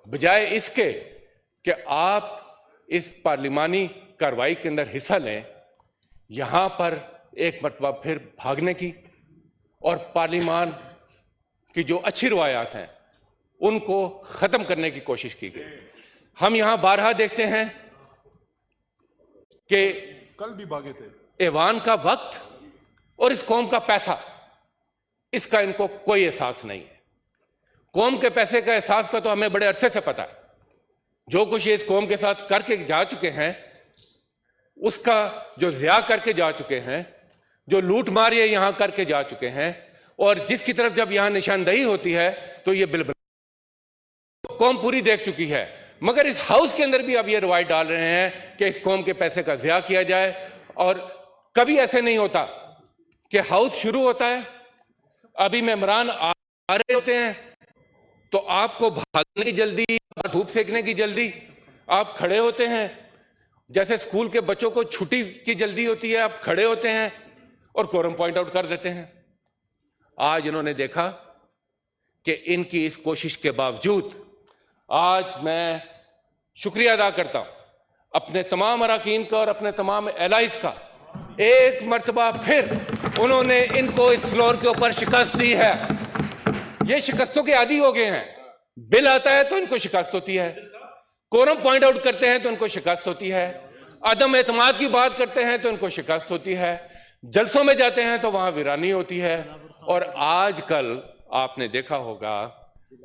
बजाय इसके कि आप इस पार्लिमानी कार्रवाई के अंदर हिस्सा लें, यहां पर एक मरतबा फिर भागने की और पार्लिमान की जो अच्छी रवायात हैं उनको खत्म करने की कोशिश की गई। हम यहां बारहा देखते हैं कि कल भी भागे थे। ऐवान का वक्त और इस कौम का पैसा, इसका इनको कोई एहसास नहीं है। कौम के पैसे का एहसास का तो हमें बड़े अरसे से पता है। जो कुछ ये इस कौम के साथ करके जा चुके हैं, उसका जो ज़िया करके जा चुके हैं, जो लूट मार ये यहां करके जा चुके हैं, और जिसकी तरफ जब यहां निशानदेही होती है तो ये बिल्कुल कौम पूरी देख चुकी है। मगर इस हाउस के अंदर भी अब ये रवायत डाल रहे हैं कि इस कौम के पैसे का ज़िया किया जाए। और कभी ऐसे नहीं होता कि हाउस शुरू होता है, अभी मेहमान आ रहे होते हैं तो आपको भागने की जल्दी, धूप सेकने की जल्दी, आप खड़े होते हैं। जैसे स्कूल के बच्चों को छुट्टी की जल्दी होती है, आप खड़े होते हैं और कोरम पॉइंट आउट कर देते हैं। आज इन्होंने देखा कि इनकी इस कोशिश के बावजूद, आज मैं शुक्रिया अदा करता हूं अपने तमाम अरकान का और अपने तमाम एलाइज का। एक मर्तबा फिर उन्होंने इनको इस फ्लोर के ऊपर शिकस्त दी है। ये शिकस्तों के आदी हो गए हैं। बिल आता है तो इनको शिकस्त होती है, कोरम पॉइंट आउट करते हैं तो इनको शिकस्त होती है, अदम एतमाद की बात करते हैं तो इनको शिकस्त होती है, जलसों में जाते हैं तो वहां वीरानी होती है। और आजकल आपने देखा होगा,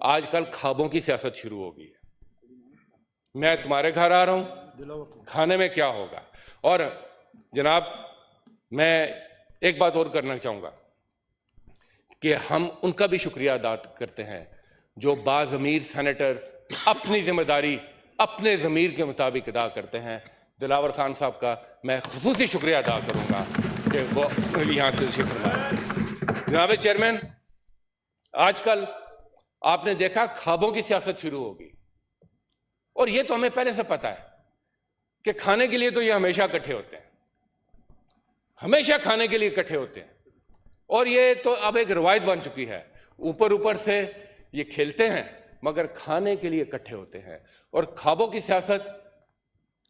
आजकल ख्वाबों की सियासत शुरू हो गई है। मैं तुम्हारे घर आ रहा हूं, खाने में क्या होगा। और जनाब, मैं एक बात और करना चाहूंगा कि हम उनका भी शुक्रिया अदा करते हैं जो बाज़मीर सेनेटर्स अपनी जिम्मेदारी अपने ज़मीर के मुताबिक अदा करते हैं। दिलावर खान साहब का मैं खुसूसी शुक्रिया अदा करूंगा कि वो यहाँ से तशरीफ फरमाए। जनाब चेयरमैन, आजकल आपने देखा ख्वाबों की सियासत शुरू होगी, और ये तो हमें पहले से पता है कि खाने के लिए तो ये हमेशा इकट्ठे होते हैं, हमेशा खाने के लिए इकट्ठे होते हैं, और ये तो अब एक रवायत बन चुकी है। ऊपर ऊपर से ये खेलते हैं मगर खाने के लिए इकट्ठे होते हैं। और ख्वाबों की सियासत,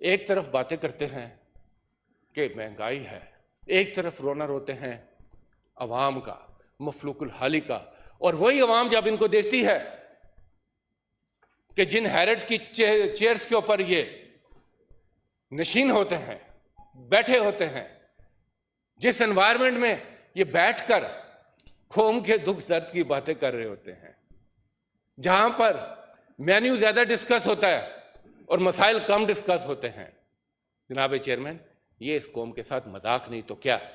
एक तरफ बातें करते हैं कि महंगाई है, एक तरफ रोना रोते हैं अवाम का, मफलूकुल हाली का। और वही अवाम जब इनको देखती है कि जिन हैरट्स की चेयर्स के ऊपर ये नशीन होते हैं, बैठे होते हैं, जिस एनवायरनमेंट में ये बैठकर कौम के दुख दर्द की बातें कर रहे होते हैं, जहां पर मेन्यू ज्यादा डिस्कस होता है और मसाइल कम डिस्कस होते हैं। जनाब चेयरमैन, ये इस कौम के साथ मजाक नहीं तो क्या है।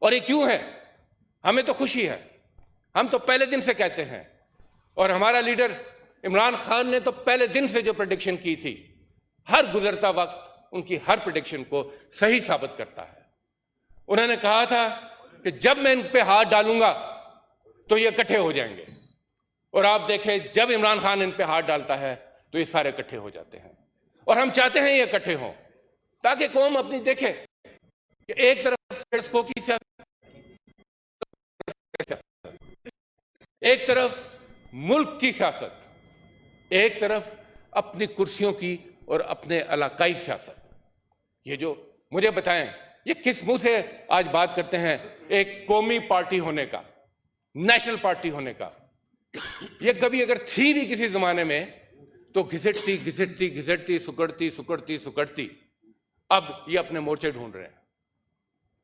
और ये क्यों है? हमें तो खुशी है, हम तो पहले दिन से कहते हैं, और हमारा लीडर इमरान खान ने तो पहले दिन से जो प्रेडिक्शन की थी, हर गुजरता वक्त उनकी हर प्रेडिक्शन को सही साबित करता है। उन्होंने कहा था कि जब मैं इन पे हाथ डालूंगा तो ये इकट्ठे हो जाएंगे, और आप देखें जब इमरान खान इन पे हाथ डालता है तो ये सारे इकट्ठे हो जाते हैं। और हम चाहते हैं ये इकट्ठे हों ताकि कौम अपनी देखे कि एक तरफ को की सियासत, एक तरफ मुल्क की सियासत, एक तरफ अपनी कुर्सियों की और अपने इलाकाई सियासत। ये जो मुझे बताएं, ये किस मुंह से आज बात करते हैं एक कौमी पार्टी होने का, नेशनल पार्टी होने का। ये कभी अगर थी भी किसी जमाने में तो घिसटती घिसटती घिसटती, सुकड़ती सुकड़ती सुकड़ती, अब ये अपने मोर्चे ढूंढ रहे हैं।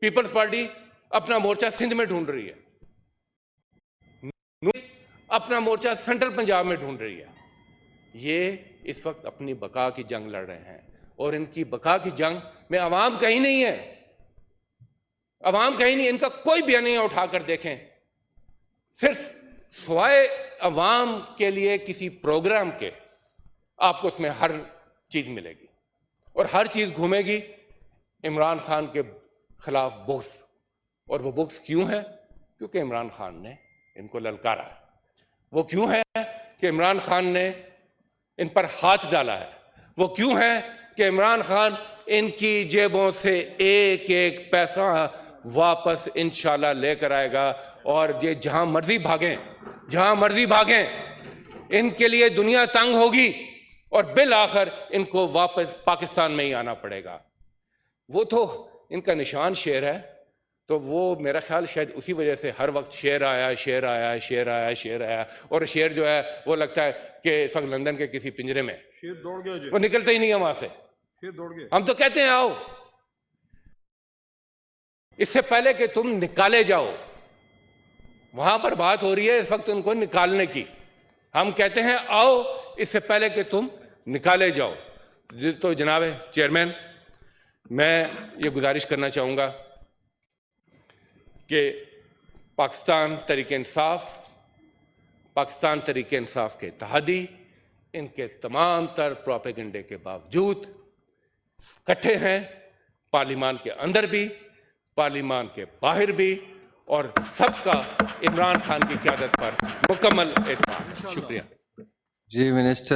पीपल्स पार्टी अपना मोर्चा सिंध में ढूंढ रही है, अपना मोर्चा सेंट्रल पंजाब में ढूंढ रही है। ये इस वक्त अपनी बका की जंग लड़ रहे हैं, और इनकी बका की जंग में अवाम कहीं नहीं है, अवाम कहीं नहीं। इनका कोई बयानिया उठाकर देखें, सिर्फ स्वाय अवाम के लिए किसी प्रोग्राम के आपको उसमें हर चीज मिलेगी, और हर चीज घूमेगी इमरान खान के खिलाफ बुग़्ज़। और वो बुग़्ज़ क्यों है? क्योंकि इमरान खान ने इनको ललकारा है। वो क्यों है कि इमरान खान ने इन पर हाथ डाला है। वो क्यों है कि इमरान खान इनकी जेबों से एक एक पैसा वापस इंशाल्लाह लेकर आएगा, और ये जहां मर्जी भागें, जहां मर्जी भागें, इनके लिए दुनिया तंग होगी और बिल आखिर इनको वापस पाकिस्तान में ही आना पड़ेगा। वो तो इनका निशान शेर है, तो वो मेरा ख्याल शायद उसी वजह से हर वक्त शेर आया, शेर आया, शेर आया, शेर आया, और शेर जो है वो लगता है कि इस वक्त लंदन के किसी पिंजरे में, शेर दौड़ गया जी, वो निकलता ही नहीं है वहां से, शेर दौड़ गया। हम तो कहते हैं आओ, इससे पहले कि तुम निकाले जाओ, वहां पर बात हो रही है इस वक्त उनको निकालने की, हम कहते हैं आओ इससे पहले कि तुम निकाले जाओ। तो जनाब चेयरमैन, मैं ये गुजारिश करना चाहूंगा कि पाकिस्तान तहरीक इंसाफ के इत्तेहादी इनके तमाम तर प्रोपेगेंडे के बावजूद इकट्ठे हैं, पार्लिमान के अंदर भी, पार्लिमान के बाहर भी, और सबका इमरान खान की क़यादत पर मुकम्मल एतबार। शुक्रिया जी मिनिस्टर